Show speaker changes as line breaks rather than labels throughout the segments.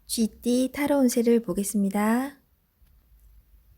쥐띠 타로 운세를 보겠습니다.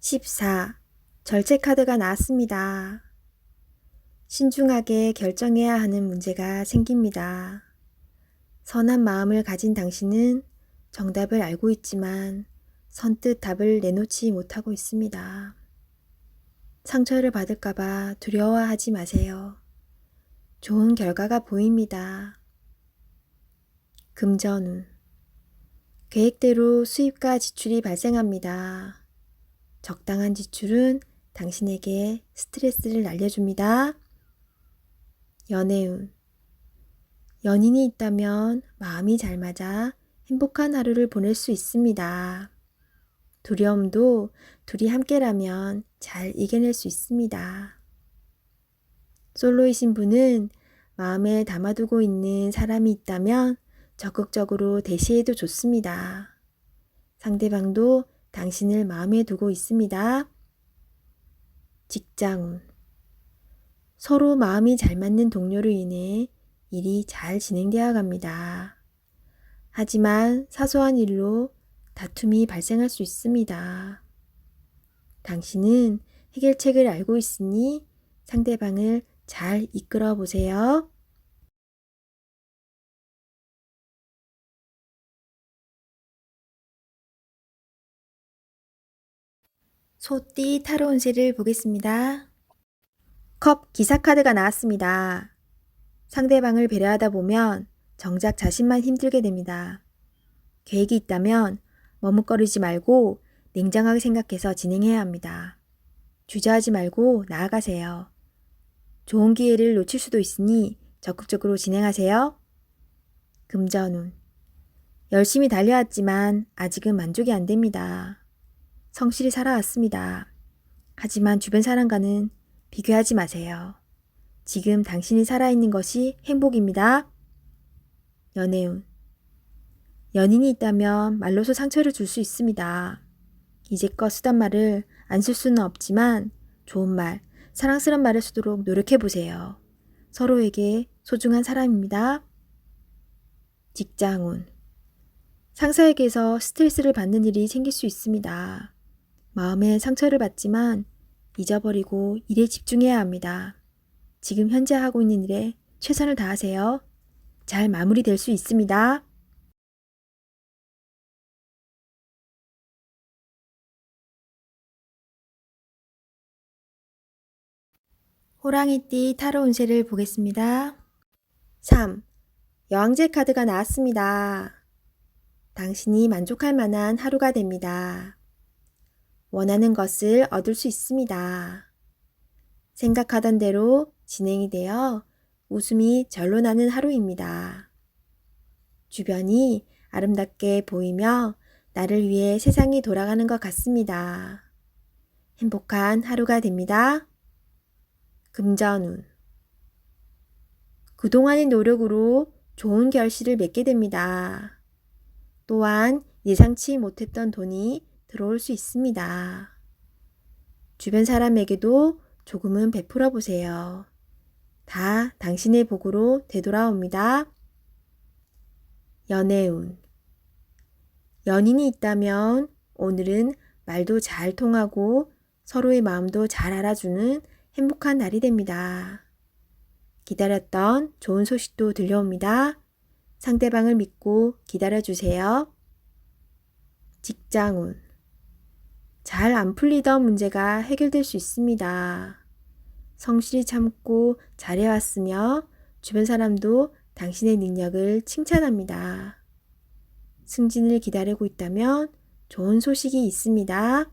14. 절제 카드가 나왔습니다. 신중하게 결정해야 하는 문제가 생깁니다. 선한 마음을 가진 당신은 정답을 알고 있지만 선뜻 답을 내놓지 못하고 있습니다. 상처를 받을까봐 두려워하지 마세요. 좋은 결과가 보입니다. 금전운. 계획대로 수입과 지출이 발생합니다. 적당한 지출은 당신에게 스트레스를 날려줍니다. 연애운. 연인이 있다면 마음이 잘 맞아 행복한 하루를 보낼 수 있습니다. 두려움도 둘이 함께라면 잘 이겨낼 수 있습니다. 솔로이신 분은 마음에 담아두고 있는 사람이 있다면 적극적으로 대시해도 좋습니다. 상대방도 당신을 마음에 두고 있습니다. 직장운. 서로 마음이 잘 맞는 동료로 인해 일이 잘 진행되어 갑니다. 하지만 사소한 일로 다툼이 발생할 수 있습니다. 당신은 해결책을 알고 있으니 상대방을 잘 이끌어 보세요. 소띠 타로 운세를 보겠습니다. 컵 기사 카드가 나왔습니다. 상대방을 배려하다 보면 정작 자신만 힘들게 됩니다. 계획이 있다면 머뭇거리지 말고 냉정하게 생각해서 진행해야 합니다. 주저하지 말고 나아가세요. 좋은 기회를 놓칠 수도 있으니 적극적으로 진행하세요. 금전운. 열심히 달려왔지만 아직은 만족이 안 됩니다. 성실히 살아왔습니다. 하지만 주변 사람과는 비교하지 마세요. 지금 당신이 살아있는 것이 행복입니다. 연애운. 연인이 있다면 말로서 상처를 줄 수 있습니다. 이제껏 쓰던 말을 안 쓸 수는 없지만 좋은 말, 사랑스러운 말을 쓰도록 노력해보세요. 서로에게 소중한 사람입니다. 직장운. 상사에게서 스트레스를 받는 일이 생길 수 있습니다. 마음에 상처를 받지만 잊어버리고 일에 집중해야 합니다. 지금 현재 하고 있는 일에 최선을 다하세요. 잘 마무리될 수 있습니다. 호랑이띠 타로 운세를 보겠습니다. 3. 여왕제 카드가 나왔습니다. 당신이 만족할 만한 하루가 됩니다. 원하는 것을 얻을 수 있습니다. 생각하던 대로 진행이 되어 웃음이 절로 나는 하루입니다. 주변이 아름답게 보이며 나를 위해 세상이 돌아가는 것 같습니다. 행복한 하루가 됩니다. 금전운. 그동안의 노력으로 좋은 결실을 맺게 됩니다. 또한 예상치 못했던 돈이 들어올 수 있습니다. 주변 사람에게도 조금은 베풀어 보세요. 다 당신의 복으로 되돌아옵니다. 연애운. 연인이 있다면 오늘은 말도 잘 통하고 서로의 마음도 잘 알아주는 행복한 날이 됩니다. 기다렸던 좋은 소식도 들려옵니다. 상대방을 믿고 기다려주세요. 직장운. 잘 안 풀리던 문제가 해결될 수 있습니다. 성실히 참고 잘해왔으며 주변 사람도 당신의 능력을 칭찬합니다. 승진을 기다리고 있다면 좋은 소식이 있습니다.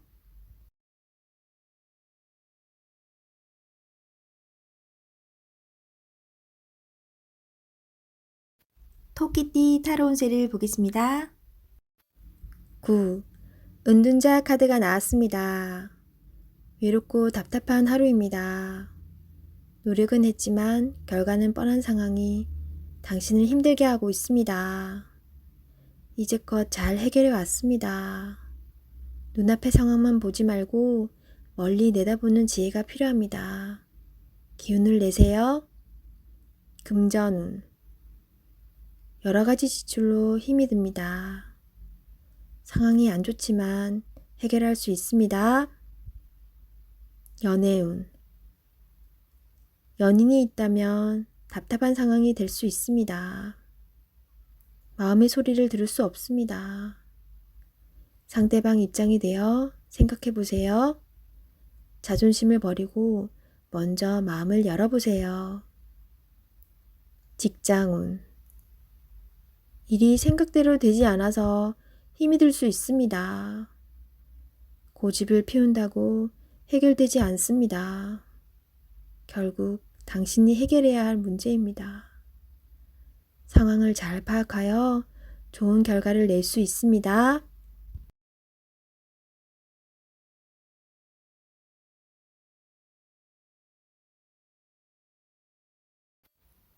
토끼띠 타로 운세를 보겠습니다. 9. 은둔자 카드가 나왔습니다. 외롭고 답답한 하루입니다. 노력은 했지만 결과는 뻔한 상황이 당신을 힘들게 하고 있습니다. 이제껏 잘 해결해 왔습니다. 눈앞의 상황만 보지 말고 멀리 내다보는 지혜가 필요합니다. 기운을 내세요. 금전운. 여러 가지 지출로 힘이 듭니다. 상황이 안 좋지만 해결할 수 있습니다. 연애운. 연인이 있다면 답답한 상황이 될 수 있습니다. 마음의 소리를 들을 수 없습니다. 상대방 입장이 되어 생각해 보세요. 자존심을 버리고 먼저 마음을 열어보세요. 직장운. 일이 생각대로 되지 않아서 힘이 들 수 있습니다. 고집을 피운다고 해결되지 않습니다. 결국 당신이 해결해야 할 문제입니다. 상황을 잘 파악하여 좋은 결과를 낼 수 있습니다.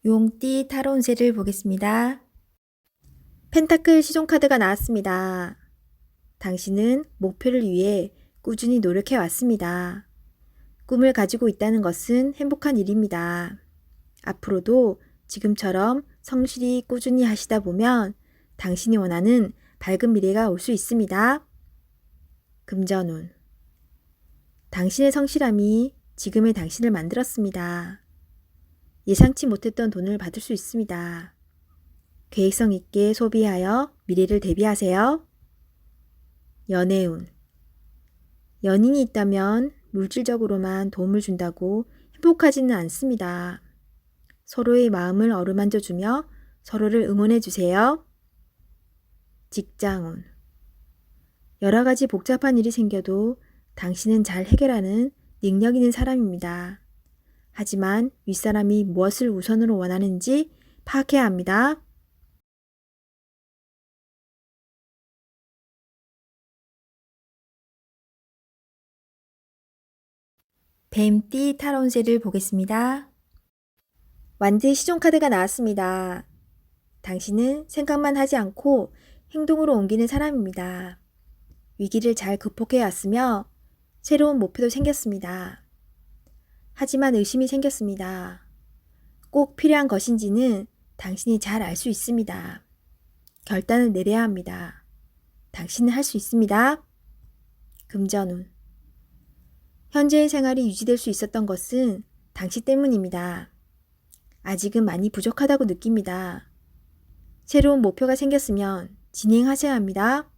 용띠 타로 운세를 보겠습니다. 펜타클 시종카드가 나왔습니다. 당신은 목표를 위해 꾸준히 노력해 왔습니다. 꿈을 가지고 있다는 것은 행복한 일입니다. 앞으로도 지금처럼 성실히 꾸준히 하시다 보면 당신이 원하는 밝은 미래가 올 수 있습니다. 금전운. 당신의 성실함이 지금의 당신을 만들었습니다. 예상치 못했던 돈을 받을 수 있습니다. 계획성 있게 소비하여 미래를 대비하세요. 연애운. 연인이 있다면 물질적으로만 도움을 준다고 행복하지는 않습니다. 서로의 마음을 어루만져주며 서로를 응원해 주세요. 직장운. 여러 가지 복잡한 일이 생겨도 당신은 잘 해결하는 능력 있는 사람입니다. 하지만 윗사람이 무엇을 우선으로 원하는지 파악해야 합니다. 뱀띠 타로 운세를 보겠습니다. 완드 시종카드가 나왔습니다. 당신은 생각만 하지 않고 행동으로 옮기는 사람입니다. 위기를 잘 극복해 왔으며 새로운 목표도 생겼습니다. 하지만 의심이 생겼습니다. 꼭 필요한 것인지는 당신이 잘 알 수 있습니다. 결단을 내려야 합니다. 당신은 할 수 있습니다. 금전운. 현재의 생활이 유지될 수 있었던 것은 당신 때문입니다. 아직은 많이 부족하다고 느낍니다. 새로운 목표가 생겼으면 진행하셔야 합니다.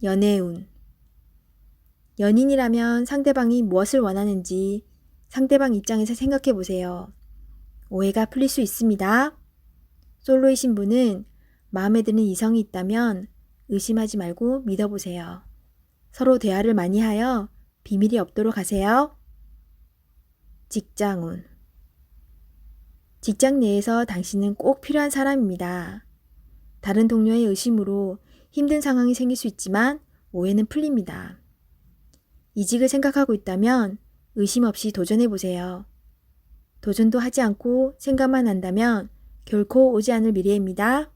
연애운. 연인이라면 상대방이 무엇을 원하는지 상대방 입장에서 생각해 보세요. 오해가 풀릴 수 있습니다. 솔로이신 분은 마음에 드는 이성이 있다면 의심하지 말고 믿어보세요. 서로 대화를 많이 하여 비밀이 없도록 하세요. 직장운. 직장 내에서 당신은 꼭 필요한 사람입니다. 다른 동료의 의심으로 힘든 상황이 생길 수 있지만 오해는 풀립니다. 이직을 생각하고 있다면 의심 없이 도전해보세요. 도전도 하지 않고 생각만 한다면 결코 오지 않을 미래입니다.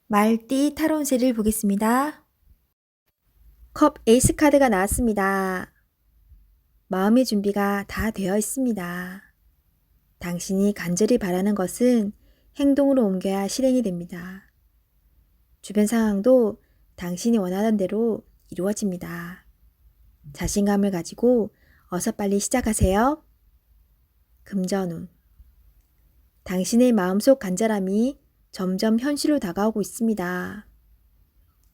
말띠 타로 운세를 보겠습니다. 컵 에이스 카드가 나왔습니다. 마음의 준비가 다 되어 있습니다. 당신이 간절히 바라는 것은 행동으로 옮겨야 실행이 됩니다. 주변 상황도 당신이 원하는 대로 이루어집니다. 자신감을 가지고 어서 빨리 시작하세요. 금전운. 당신의 마음속 간절함이 점점 현실로 다가오고 있습니다.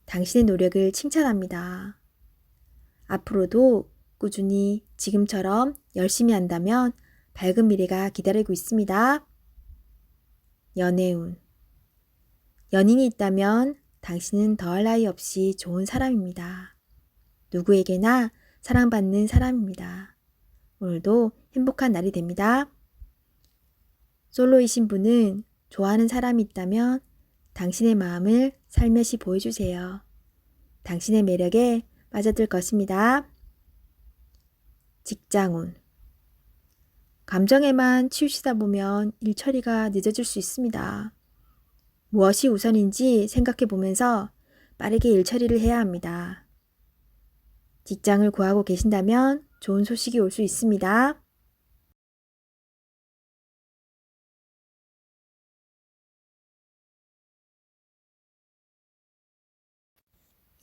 당신의 노력을 칭찬합니다. 앞으로도 꾸준히 지금처럼 열심히 한다면 밝은 미래가 기다리고 있습니다. 연애운. 연인이 있다면 당신은 더할 나위 없이 좋은 사람입니다. 누구에게나 사랑받는 사람입니다. 오늘도 행복한 날이 됩니다. 솔로이신 분은 좋아하는 사람이 있다면 당신의 마음을 살며시 보여주세요. 당신의 매력에 빠져들 것입니다. 직장운. 감정에만 치우치다 보면 일 처리가 늦어질 수 있습니다. 무엇이 우선인지 생각해 보면서 빠르게 일 처리를 해야 합니다. 직장을 구하고 계신다면 좋은 소식이 올 수 있습니다.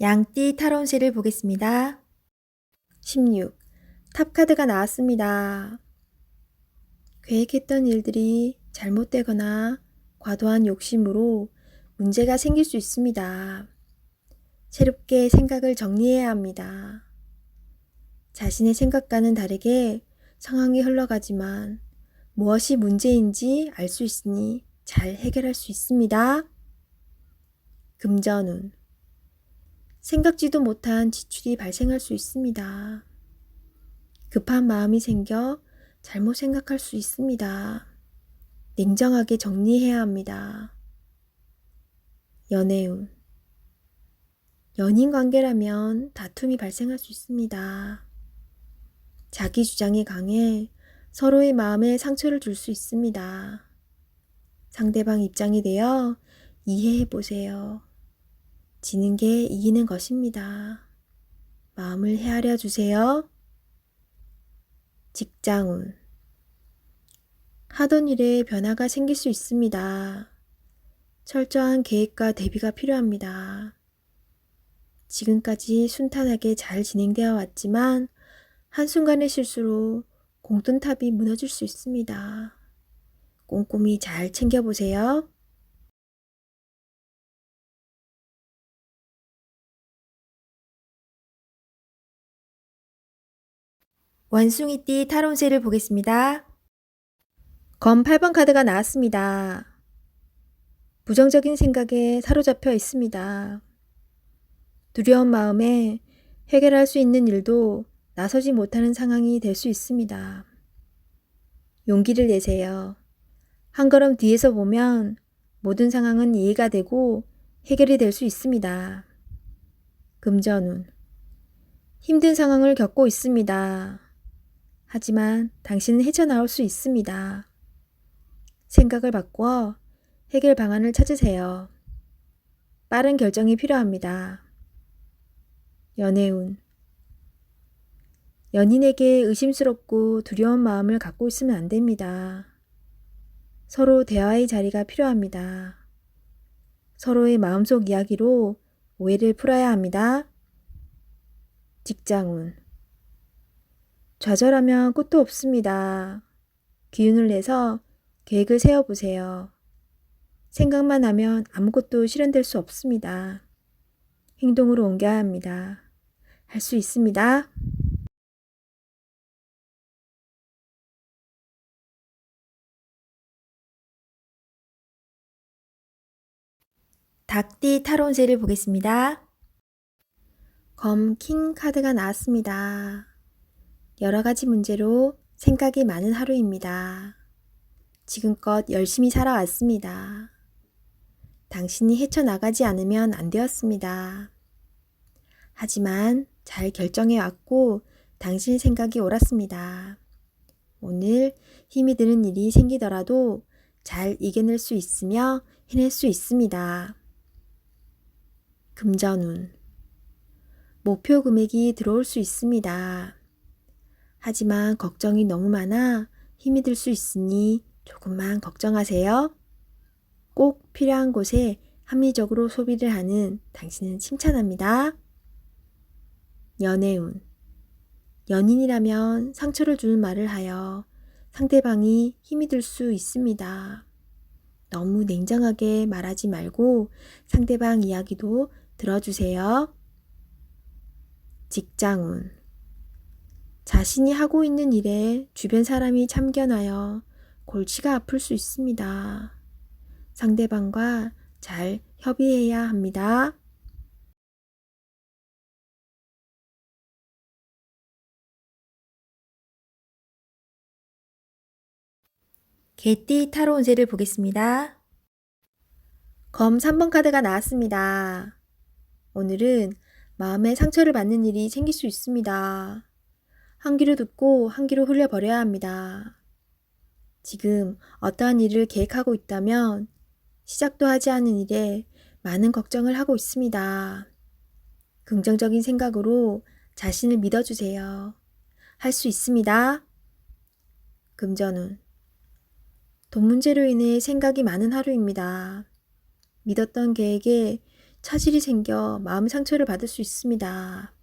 양띠 타로운세를 보겠습니다. 16. 탑카드가 나왔습니다. 계획했던 일들이 잘못되거나 과도한 욕심으로 문제가 생길 수 있습니다. 새롭게 생각을 정리해야 합니다. 자신의 생각과는 다르게 상황이 흘러가지만 무엇이 문제인지 알 수 있으니 잘 해결할 수 있습니다. 금전운. 생각지도 못한 지출이 발생할 수 있습니다. 급한 마음이 생겨 잘못 생각할 수 있습니다. 냉정하게 정리해야 합니다. 연애운. 연인 관계라면 다툼이 발생할 수 있습니다. 자기 주장이 강해 서로의 마음에 상처를 줄 수 있습니다. 상대방 입장이 되어 이해해 보세요. 지는 게 이기는 것입니다. 마음을 헤아려 주세요. 직장운. 하던 일에 변화가 생길 수 있습니다. 철저한 계획과 대비가 필요합니다. 지금까지 순탄하게 잘 진행되어 왔지만 한순간의 실수로 공든탑이 무너질 수 있습니다. 꼼꼼히 잘 챙겨보세요. 원숭이띠 타로운세를 보겠습니다. 검 8번 카드가 나왔습니다. 부정적인 생각에 사로잡혀 있습니다. 두려운 마음에 해결할 수 있는 일도 나서지 못하는 상황이 될 수 있습니다. 용기를 내세요. 한 걸음 뒤에서 보면 모든 상황은 이해가 되고 해결이 될 수 있습니다. 금전운. 힘든 상황을 겪고 있습니다. 하지만 당신은 헤쳐나올 수 있습니다. 생각을 바꾸어 해결 방안을 찾으세요. 빠른 결정이 필요합니다. 연애운. 연인에게 의심스럽고 두려운 마음을 갖고 있으면 안 됩니다. 서로 대화의 자리가 필요합니다. 서로의 마음속 이야기로 오해를 풀어야 합니다. 직장운. 좌절하면 끝도 없습니다. 기운을 내서 계획을 세워보세요. 생각만 하면 아무것도 실현될 수 없습니다. 행동으로 옮겨야 합니다. 할 수 있습니다. 닭띠 타로운세를 보겠습니다. 검 킹 카드가 나왔습니다. 여러 가지 문제로 생각이 많은 하루입니다. 지금껏 열심히 살아왔습니다. 당신이 헤쳐나가지 않으면 안 되었습니다. 하지만 잘 결정해 왔고 당신의 생각이 옳았습니다. 오늘 힘이 드는 일이 생기더라도 잘 이겨낼 수 있으며 해낼 수 있습니다. 금전운. 목표 금액이 들어올 수 있습니다. 하지만 걱정이 너무 많아 힘이 들 수 있으니 조금만 걱정하세요. 꼭 필요한 곳에 합리적으로 소비를 하는 당신은 칭찬합니다. 연애운. 연인이라면 상처를 주는 말을 하여 상대방이 힘이 들 수 있습니다. 너무 냉정하게 말하지 말고 상대방 이야기도 들어주세요. 직장운. 자신이 하고 있는 일에 주변 사람이 참견하여 골치가 아플 수 있습니다. 상대방과 잘 협의해야 합니다. 개띠 타로운세를 보겠습니다. 검 3번 카드가 나왔습니다. 오늘은 마음에 상처를 받는 일이 생길 수 있습니다. 한 귀로 듣고 한 귀로 흘려버려야 합니다. 지금 어떠한 일을 계획하고 있다면 시작도 하지 않은 일에 많은 걱정을 하고 있습니다. 긍정적인 생각으로 자신을 믿어주세요. 할 수 있습니다. 금전운. 돈 문제로 인해 생각이 많은 하루입니다. 믿었던 계획에 차질이 생겨 마음 상처를 받을 수 있습니다.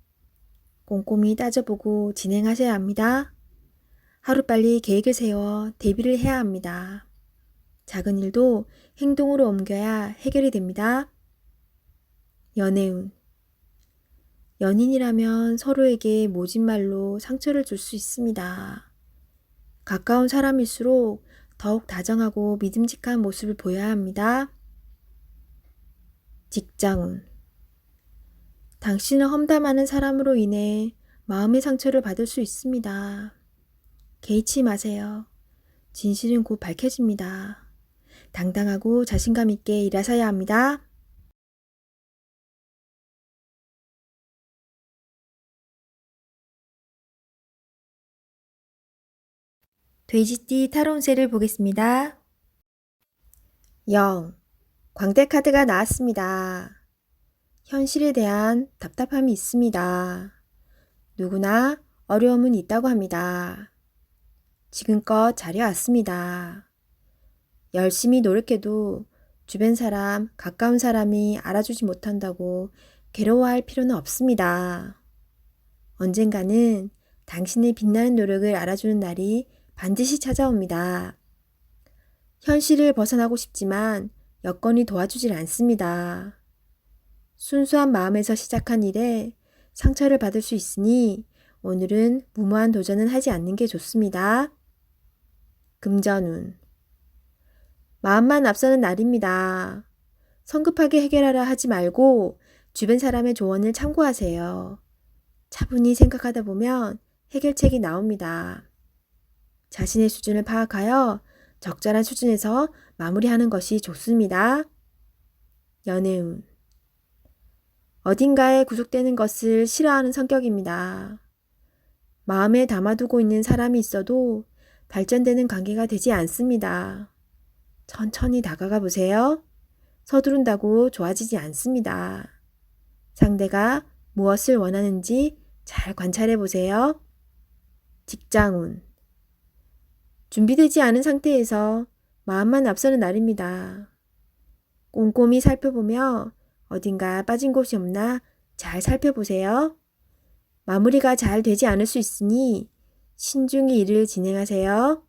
꼼꼼히 따져보고 진행하셔야 합니다. 하루빨리 계획을 세워 대비를 해야 합니다. 작은 일도 행동으로 옮겨야 해결이 됩니다. 연애운. 연인이라면 서로에게 모진 말로 상처를 줄 수 있습니다. 가까운 사람일수록 더욱 다정하고 믿음직한 모습을 보여야 합니다. 직장운. 당신을 험담하는 사람으로 인해 마음의 상처를 받을 수 있습니다. 개의치 마세요. 진실은 곧 밝혀집니다. 당당하고 자신감 있게 일하셔야 합니다. 돼지띠 타로운세를 보겠습니다. 0. 광대 카드가 나왔습니다. 현실에 대한 답답함이 있습니다. 누구나 어려움은 있다고 합니다. 지금껏 잘해왔습니다. 열심히 노력해도 주변 사람, 가까운 사람이 알아주지 못한다고 괴로워할 필요는 없습니다. 언젠가는 당신의 빛나는 노력을 알아주는 날이 반드시 찾아옵니다. 현실을 벗어나고 싶지만 여건이 도와주질 않습니다. 순수한 마음에서 시작한 일에 상처를 받을 수 있으니 오늘은 무모한 도전은 하지 않는 게 좋습니다. 금전운. 마음만 앞서는 날입니다. 성급하게 해결하려 하지 말고 주변 사람의 조언을 참고하세요. 차분히 생각하다 보면 해결책이 나옵니다. 자신의 수준을 파악하여 적절한 수준에서 마무리하는 것이 좋습니다. 연애운. 어딘가에 구속되는 것을 싫어하는 성격입니다. 마음에 담아두고 있는 사람이 있어도 발전되는 관계가 되지 않습니다. 천천히 다가가 보세요. 서두른다고 좋아지지 않습니다. 상대가 무엇을 원하는지 잘 관찰해 보세요. 직장운. 준비되지 않은 상태에서 마음만 앞서는 날입니다. 꼼꼼히 살펴보며 어딘가 빠진 곳이 없나 잘 살펴보세요. 마무리가 잘 되지 않을 수 있으니 신중히 일을 진행하세요.